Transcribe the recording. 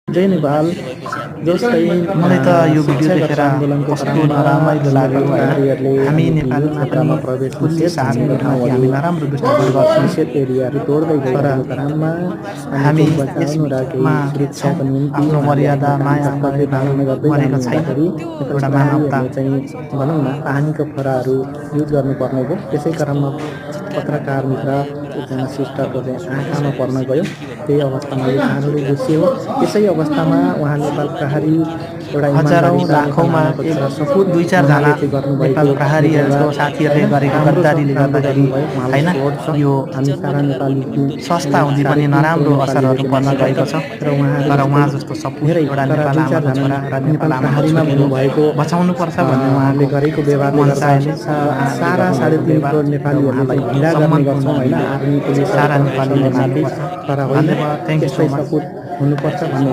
जय नेपाल जस्तै मलाई त यो भिडियो शिक्षागत देखेर आन्दोलनको कस्तो क्रममा नरमाइलो लाग्यो नेपाल होइन। प्रहरीहरूले हामी अनि यो नेपालीमा पनि क्षेत्रमा प्रवेश पुलिस निषेध भनेको आर्मीहरूमाथि ठाउँहरू हामी नराम्रो दृष्टिकोण गर्छौँ। निषेध एरियाहरू तोड्दै तर गइरहेको क्रममा अनि हामी जोग यस बचाउनु र केही मा छौँ, सुरक्षाको निम्ति आफ्नो उहाँले मर्यादा आफ्नो काम माया कर्तव्य मर्यादाहरू पालना गर्दै गरेका जानु छैन। हुँदाखेरि नेपाल एउटा मानवता प्रहरीहरूले चाहिँ भनौँ न पानीको फोराहरू युज गर्नुपर्ने भयो। त्यसै क्रममा पत्रकार मित्र एकजना सिस्टरको चाहिँ आँखामा पर्न गयो। त्यही अवस्थामा यो कानुनले गुसियो। त्यसै अवस्थामा उहाँ नेपाल प्रहरी एउटा हजारौँ इमान्दारिता नेपाल लाखौँमा आमाको एक छोरा सपुत दुई चारजना उहाँले चाहिँ नेपाल गर्नुभएको यो प्रहरीहरूको व्यवहार साथीहरूले होइन गरेको राम्रो छ, गद्दारीले राम्रो गर्दाखेरि गर्नुभयो। उहाँलाई होइन सपोर्ट छ। यो हामी सारा नेपाली सस्ता हुँदै साढे पनि 3 करोड नराम्रो नेपालीले असरहरू चाहिँ पर्न मान्छे गएको गर्छ छ। र उहाँहरू तर जस्तै उहाँ जस्तो सपुत धेरै एउटा तर नेपाल दुई आमाको चारजना छोरा र नेपाल नेपाल आमाको प्रहरीमा छोरीहरू हुनुभएको बचाउनुपर्छ भन्ने ले उहाँको गरेको व्यवहारले मन गर्दा चाहेले उहाँले सारा साढे गर्नुभएको 3 व्यवहार करोड र नेपालीहरूले उहाँलाई चाहिँ घृणा गर्ने सम्मानपूर्ण गर्छौँ होइन हामीले आर्मी सारा पुलिसहरूको नेपालीले सम्मानमाथि मान्नुपर्छ। तर होइन धन्यवाद, थ्याङ्क यू सो त्यस्तै मच। सपुत हुनुपर्छ भन्ने